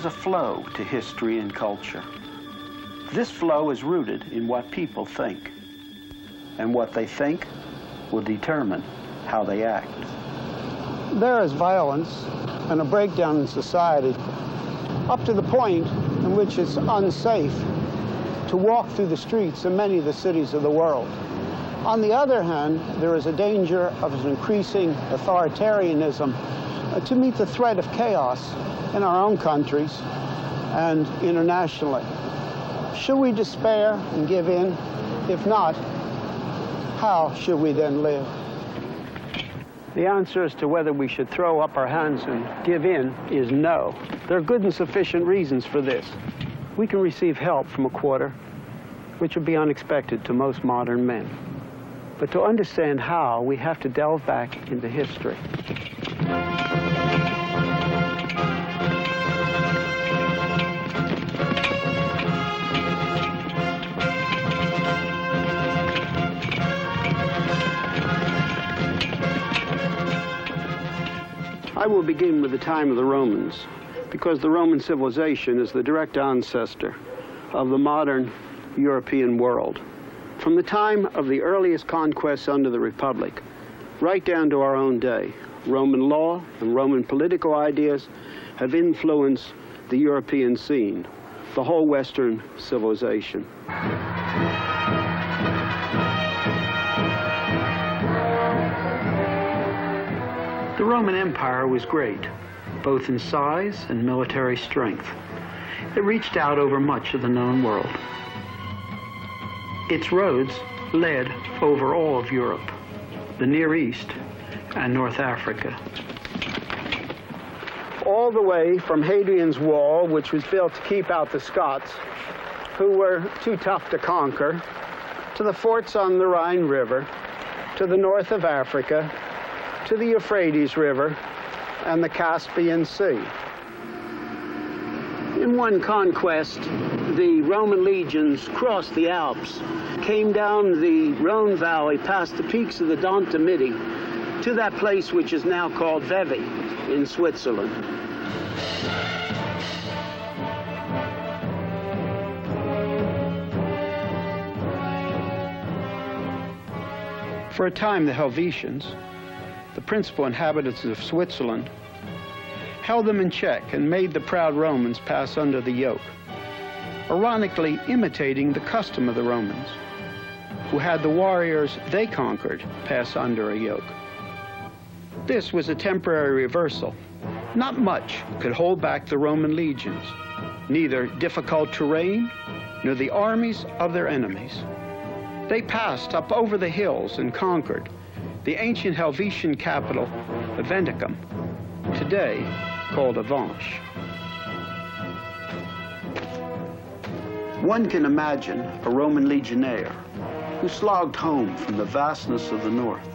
There's a flow to history and culture. This flow is rooted in what people think, and what they think will determine how they act. There is violence and a breakdown in society up to the point in which it's unsafe to walk through the streets in many of the cities of the world. On the other hand, there is a danger of an increasing authoritarianism to meet the threat of chaos in our own countries and internationally. Should we despair and give in? If not, how should we then live? The answer as to whether we should throw up our hands and give in is no. There are good and sufficient reasons for this. We can receive help from a quarter, which would be unexpected to most modern men. But to understand how, we have to delve back into history. I will begin with the time of the Romans, because the Roman civilization is the direct ancestor of the modern European world. From the time of the earliest conquests under the Republic, right down to our own day, Roman law and Roman political ideas have influenced the European scene, the whole Western civilization. The Roman Empire was great, both in size and military strength. It reached out over much of the known world. Its roads led over all of Europe, the Near East, and North Africa. All the way from Hadrian's Wall, which was built to keep out the Scots, who were too tough to conquer, to the forts on the Rhine River, to the north of Africa, to the Euphrates River, and the Caspian Sea. In one conquest, the Roman legions crossed the Alps, came down the Rhone Valley past the peaks of the Dent-de-Midi to that place which is now called Vevey in Switzerland. For a time, the Helvetians, the principal inhabitants of Switzerland, held them in check and made the proud Romans pass under the yoke, ironically imitating the custom of the Romans, who had the warriors they conquered pass under a yoke. This was a temporary reversal. Not much could hold back the Roman legions, neither difficult terrain nor the armies of their enemies. They passed up over the hills and conquered the ancient Helvetian capital, Aventicum, today called Avanches. One can imagine a Roman legionnaire who slogged home from the vastness of the north.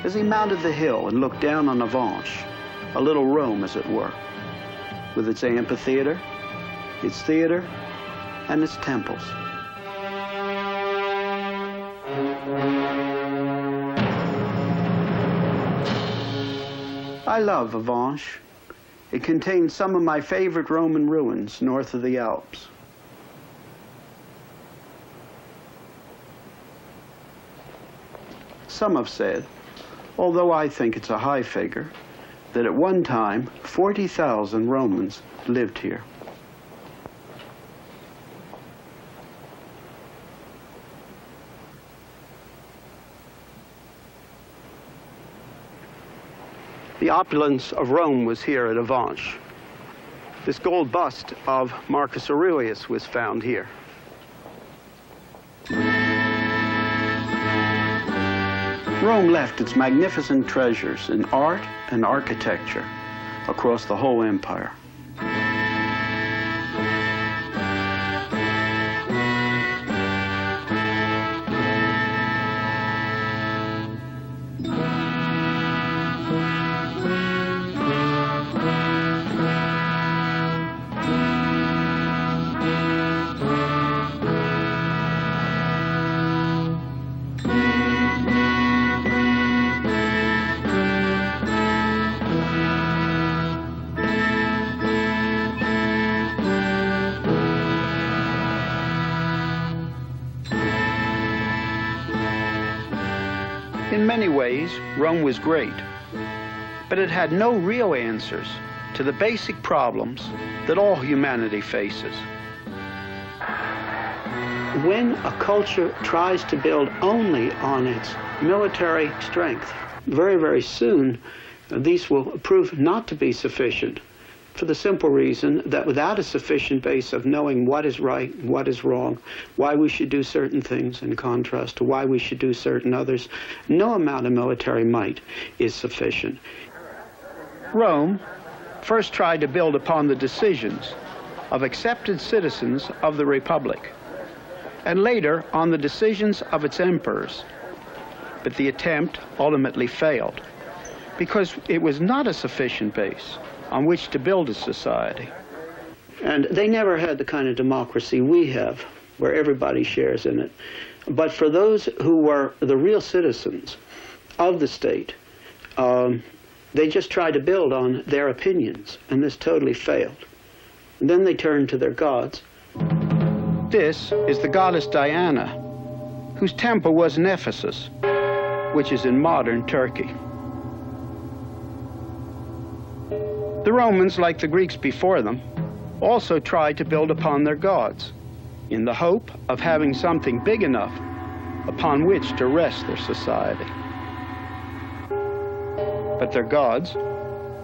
As he mounted the hill and looked down on Avanches, a little Rome as it were, with its amphitheater, its theater, and its temples. I love Avanches. It contains some of my favorite Roman ruins north of the Alps. Some have said, although I think it's a high figure, that at one time 40,000 Romans lived here. The opulence of Rome was here at Avanches. This gold bust of Marcus Aurelius was found here. Rome left its magnificent treasures in art and architecture across the whole empire. In many ways, Rome was great, but it had no real answers to the basic problems that all humanity faces. When a culture tries to build only on its military strength, very, very soon, these will prove not to be sufficient, for the simple reason that without a sufficient base of knowing what is right, what is wrong, why we should do certain things in contrast to why we should do certain others, no amount of military might is sufficient. Rome first tried to build upon the decisions of accepted citizens of the Republic, and later on the decisions of its emperors. But the attempt ultimately failed, because it was not a sufficient base on which to build a society. And they never had the kind of democracy we have, where everybody shares in it. But for those who were the real citizens of the state, they just tried to build on their opinions, and this totally failed. And then they turned to their gods. This is the goddess Diana, whose temple was in Ephesus, which is in modern Turkey. The Romans, like the Greeks before them, also tried to build upon their gods, in the hope of having something big enough upon which to rest their society. But their gods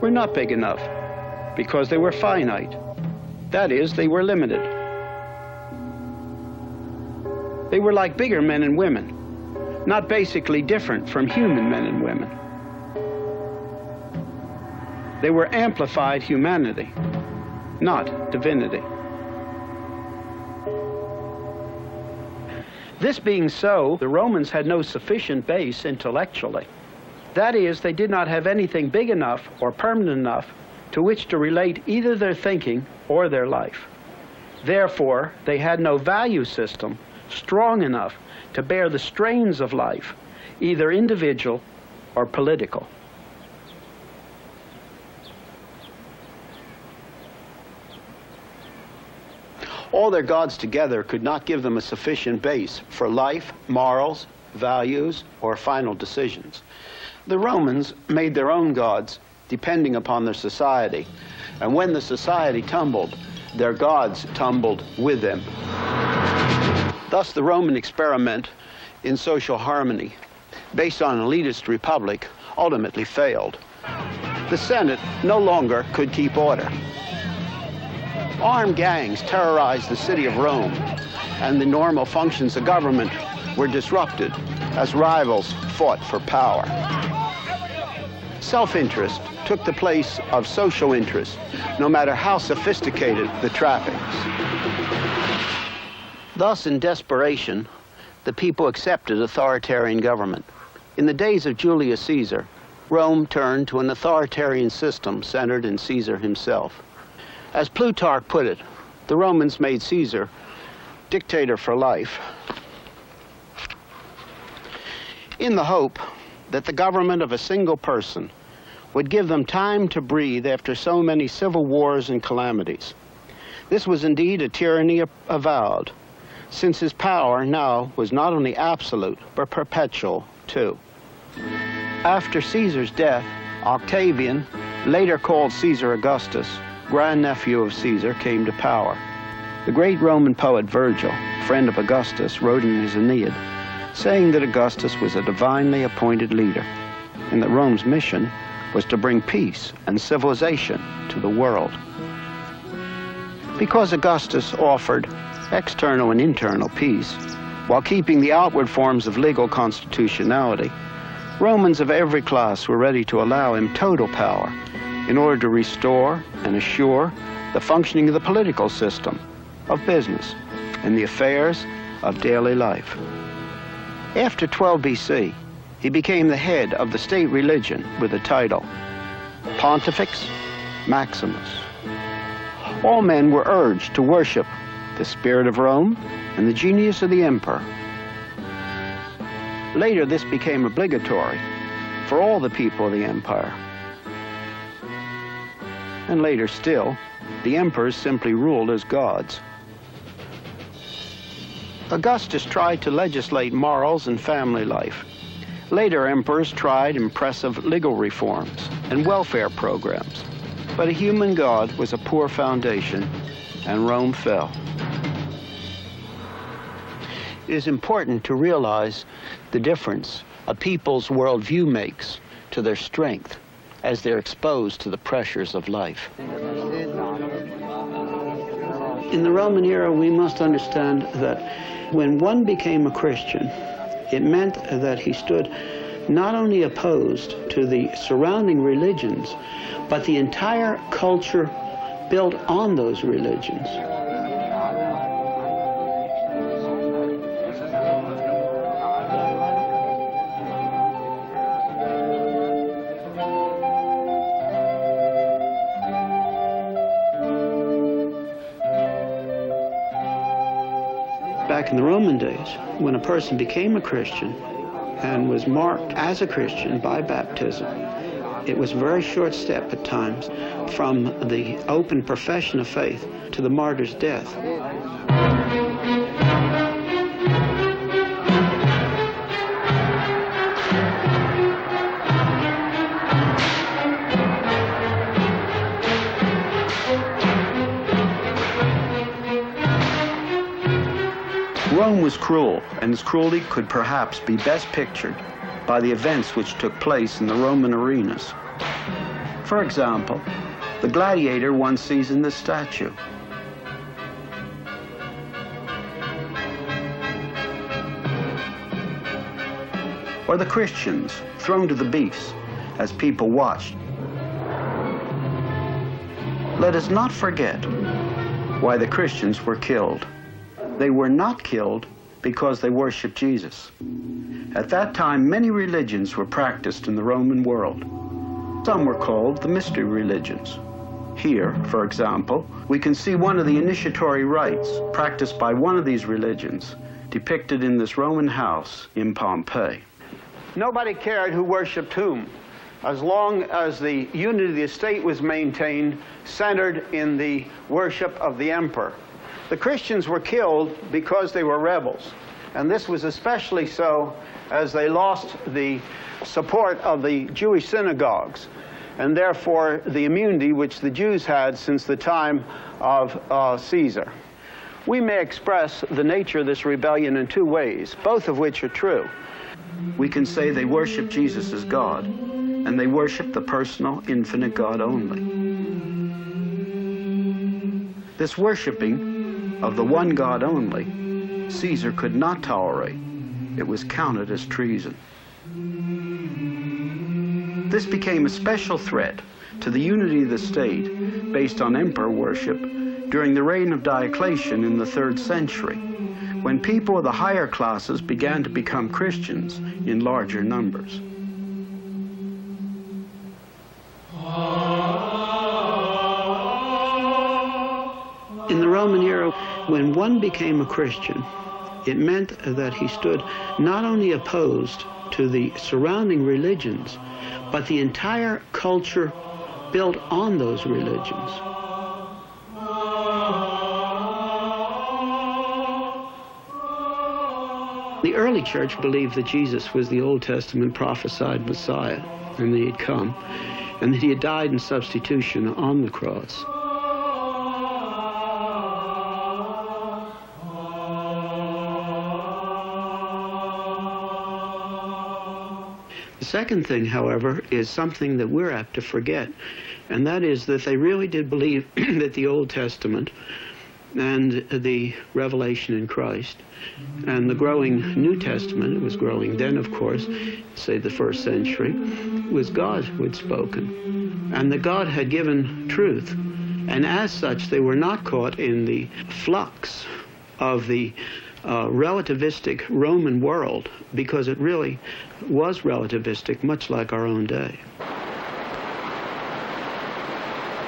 were not big enough, because they were finite. That is, they were limited. They were like bigger men and women, not basically different from human men and women. They were amplified humanity, not divinity. This being so, the Romans had no sufficient base intellectually. That is, they did not have anything big enough or permanent enough to which to relate either their thinking or their life. Therefore, they had no value system strong enough to bear the strains of life, either individual or political. All their gods together could not give them a sufficient base for life, morals, values, or final decisions. The Romans made their own gods depending upon their society, and when the society tumbled, their gods tumbled with them. Thus, the Roman experiment in social harmony, based on an elitist republic, ultimately failed. The Senate no longer could keep order. Armed gangs terrorized the city of Rome, and the normal functions of government were disrupted as rivals fought for power. Self-interest took the place of social interest, no matter how sophisticated the trappings. Thus, in desperation, the people accepted authoritarian government. In the days of Julius Caesar, Rome turned to an authoritarian system centered in Caesar himself. As Plutarch put it, the Romans made Caesar dictator for life, in the hope that the government of a single person would give them time to breathe after so many civil wars and calamities. This was indeed a tyranny avowed, since his power now was not only absolute, but perpetual too. After Caesar's death, Octavian, later called Caesar Augustus, grandnephew of Caesar, came to power. The great Roman poet Virgil, friend of Augustus, wrote in his Aeneid, saying that Augustus was a divinely appointed leader, and that Rome's mission was to bring peace and civilization to the world. Because Augustus offered external and internal peace, while keeping the outward forms of legal constitutionality, Romans of every class were ready to allow him total power in order to restore and assure the functioning of the political system, of business, and the affairs of daily life. After 12 BC, he became the head of the state religion with the title Pontifex Maximus. All men were urged to worship the spirit of Rome and the genius of the emperor. Later, this became obligatory for all the people of the empire. And later still, the emperors simply ruled as gods. Augustus tried to legislate morals and family life, Later emperors tried impressive legal reforms and welfare programs, but a human God was a poor foundation, and Rome fell. It is important to realize the difference a people's worldview makes to their strength as they're exposed to the pressures of life. In the Roman era, we must understand that when one became a Christian, it meant that he stood not only opposed to the surrounding religions, but the entire culture built on those religions. Back in the Roman days, when a person became a Christian and was marked as a Christian by baptism, it was a very short step at times from the open profession of faith to the martyr's death. Rome was cruel, and its cruelty could perhaps be best pictured by the events which took place in the Roman arenas. For example, the gladiator one sees in this statue. Or the Christians thrown to the beasts as people watched. Let us not forget why the Christians were killed. They were not killed because they worshiped Jesus. At that time, many religions were practiced in the Roman world. Some were called the mystery religions. Here, for example, we can see one of the initiatory rites practiced by one of these religions, depicted in this Roman house in Pompeii. Nobody cared who worshipped whom, as long as the unity of the state was maintained, centered in the worship of the emperor. The Christians were killed because they were rebels, and this was especially so as they lost the support of the Jewish synagogues, and therefore the immunity which the Jews had since the time of Caesar. We may express the nature of this rebellion in two ways, both of which are true. We can say they worship Jesus as God, and they worship the personal, infinite God only. This worshiping of the one God only, Caesar could not tolerate. It was counted as treason. This became a special threat to the unity of the state based on emperor worship during the reign of Diocletian in the 3rd century, when people of the higher classes began to become Christians in larger numbers. In the Roman era, when one became a Christian, it meant that he stood not only opposed to the surrounding religions, but the entire culture built on those religions. The early church believed that Jesus was the Old Testament prophesied Messiah, and that he had come, and that he had died in substitution on the cross. The second thing, however, is something that we're apt to forget, and that is that they really did believe that the Old Testament and the revelation in Christ and the growing New Testament, it was growing then, of course, say the 1st century, was God who had spoken, and that God had given truth, and as such they were not caught in the flux of the relativistic Roman world, because it really was relativistic, much like our own day.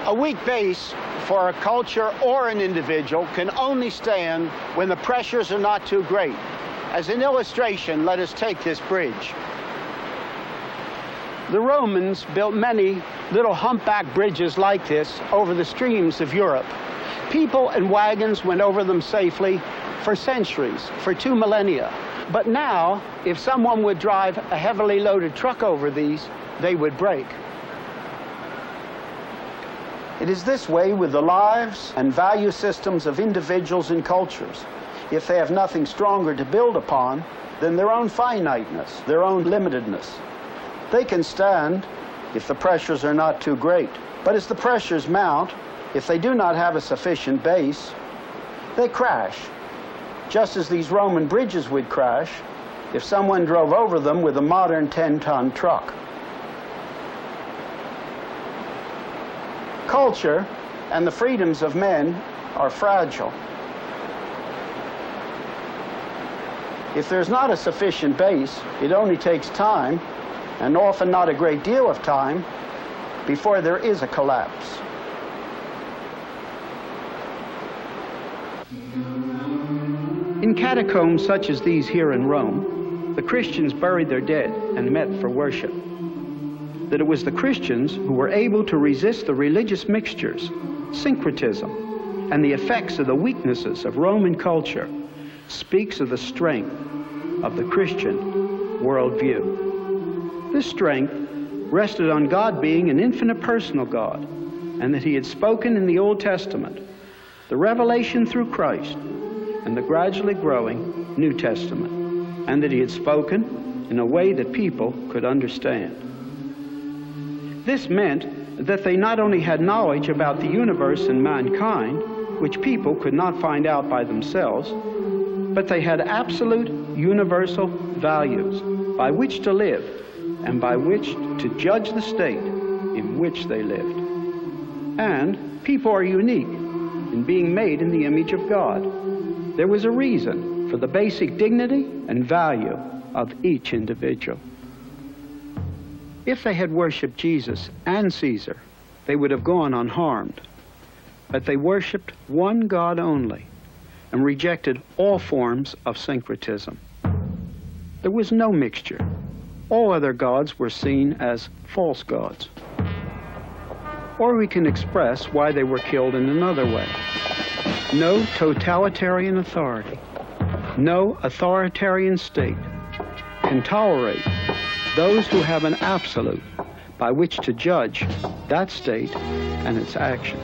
A weak base for a culture or an individual can only stand when the pressures are not too great. As an illustration, let us take this bridge. The Romans built many little humpback bridges like this over the streams of Europe. People and wagons went over them safely for centuries, for 2 millennia. But now, if someone would drive a heavily loaded truck over these, they would break. It is this way with the lives and value systems of individuals and cultures. If they have nothing stronger to build upon than their own finiteness, their own limitedness, they can stand if the pressures are not too great. But as the pressures mount, if they do not have a sufficient base, they crash, just as these Roman bridges would crash if someone drove over them with a modern 10-ton truck. Culture and the freedoms of men are fragile. If there's not a sufficient base, it only takes time, and often not a great deal of time, before there is a collapse. In catacombs such as these here in Rome, the Christians buried their dead and met for worship. That it was the Christians who were able to resist the religious mixtures, syncretism, and the effects of the weaknesses of Roman culture speaks of the strength of the Christian worldview. This strength rested on God being an infinite personal God, and that he had spoken in the Old Testament, the revelation through Christ, and the gradually growing New Testament, and that he had spoken in a way that people could understand. This meant that they not only had knowledge about the universe and mankind, which people could not find out by themselves, but they had absolute universal values by which to live and by which to judge the state in which they lived. And people are unique in being made in the image of God. There was a reason for the basic dignity and value of each individual. If they had worshipped Jesus and Caesar, they would have gone unharmed. But they worshipped one God only and rejected all forms of syncretism. There was no mixture. All other gods were seen as false gods. Or we can express why they were killed in another way. No totalitarian authority, no authoritarian state can tolerate those who have an absolute by which to judge that state and its actions.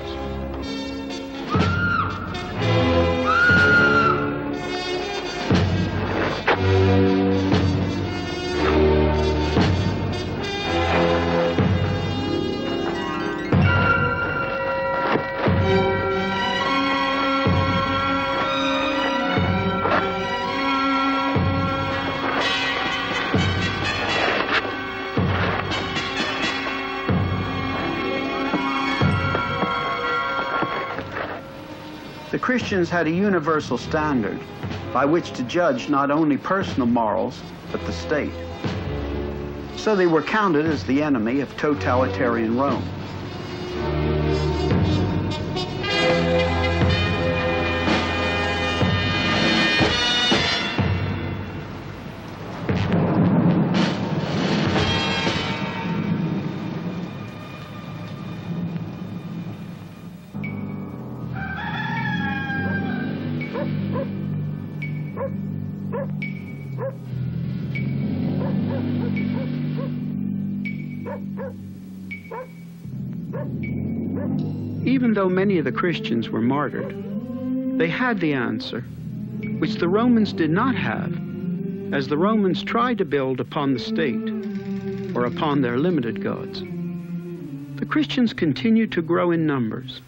The Christians had a universal standard by which to judge not only personal morals, but the state. So they were counted as the enemy of totalitarian Rome. Even though many of the Christians were martyred, they had the answer, which the Romans did not have, as the Romans tried to build upon the state or upon their limited gods. The Christians continued to grow in numbers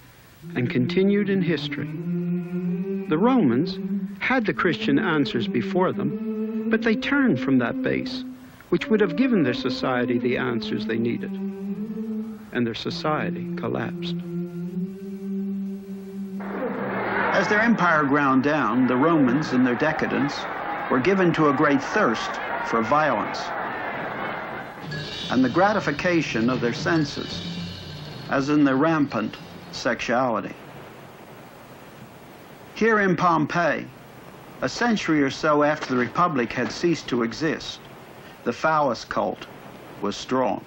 and continued in history. The Romans had the Christian answers before them, but they turned from that base, which would have given their society the answers they needed, and their society collapsed. As their empire ground down, the Romans, in their decadence, were given to a great thirst for violence and the gratification of their senses, as in their rampant sexuality. Here in Pompeii, a century or so after the Republic had ceased to exist, the phallus cult was strong.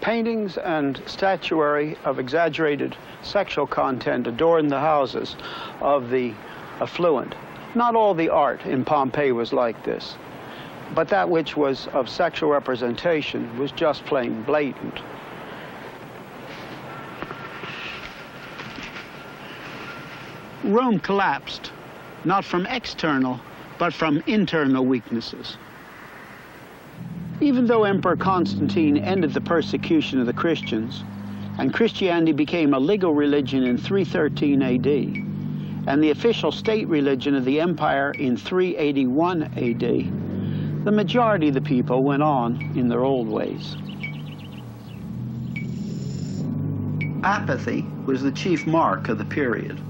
Paintings and statuary of exaggerated sexual content adorned the houses of the affluent, Not all the art in Pompeii was like this, but that which was of sexual representation was just plain blatant. Rome collapsed, not from external, but from internal weaknesses. Even though Emperor Constantine ended the persecution of the Christians, and Christianity became a legal religion in 313 AD, and the official state religion of the empire in 381 AD, the majority of the people went on in their old ways. Apathy was the chief mark of the period.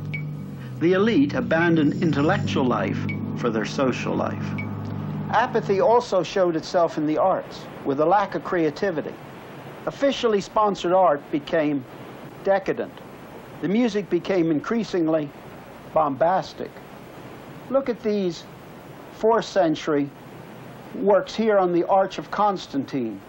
The elite abandoned intellectual life for their social life. Apathy also showed itself in the arts, with a lack of creativity. Officially sponsored art became decadent. The music became increasingly bombastic. Look at these 4th century works here on the Arch of Constantine.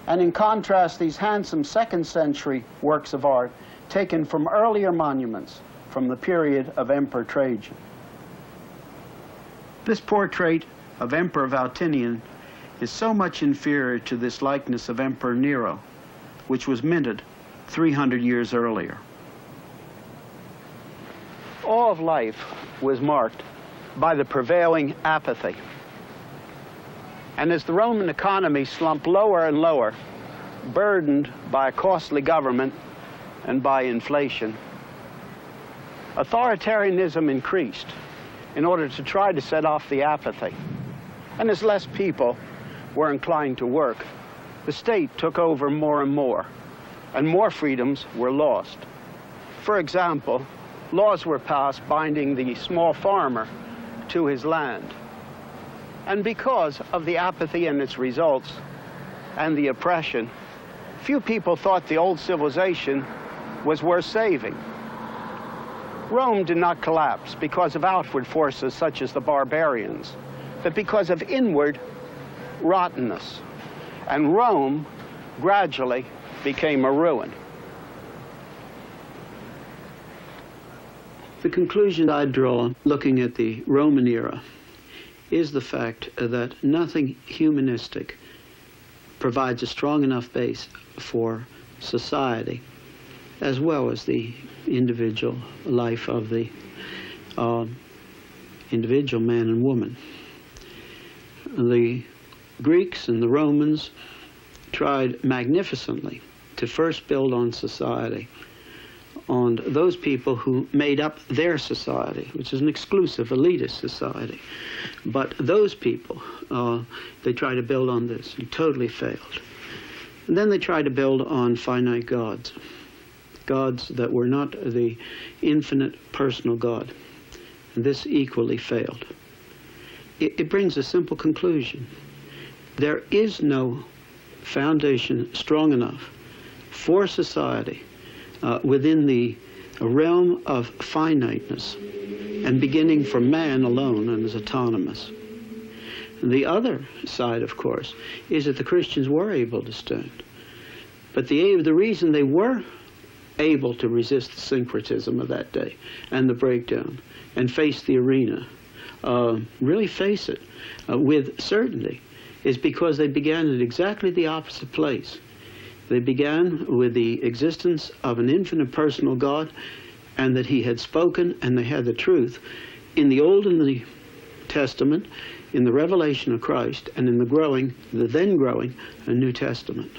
And in contrast, these handsome 2nd century works of art taken from earlier monuments from the period of Emperor Trajan. This portrait of Emperor Valentinian is so much inferior to this likeness of Emperor Nero, which was minted 300 years earlier. All of life was marked by the prevailing apathy. And as the Roman economy slumped lower and lower, burdened by a costly government and by inflation, authoritarianism increased in order to try to set off the apathy. And as less people were inclined to work, the state took over more and more freedoms were lost. For example, laws were passed binding the small farmer to his land. And because of the apathy and its results and the oppression, few people thought the old civilization was worth saving. Rome did not collapse because of outward forces such as the barbarians, but because of inward rottenness. And Rome gradually became a ruin. The conclusion I draw looking at the Roman era is the fact that nothing humanistic provides a strong enough base for society, as well as the individual life of the individual man and woman. The Greeks and the Romans tried magnificently to first build on society, on those people who made up their society, which is an exclusive elitist society. But those people, they tried to build on this and totally failed. And then they tried to build on finite gods, gods that were not the infinite personal God. And this equally failed. It brings a simple conclusion. There is no foundation strong enough for society within the realm of finiteness and beginning from man alone and as autonomous. And the other side, of course, is that the Christians were able to stand. But the reason they were able to resist the syncretism of that day and the breakdown and face the arena, really face it with certainty, is because they began at exactly the opposite place. They began with the existence of an infinite personal God, and that he had spoken, and they had the truth in the Old and the Testament, in the revelation of Christ, and in the then growing New Testament.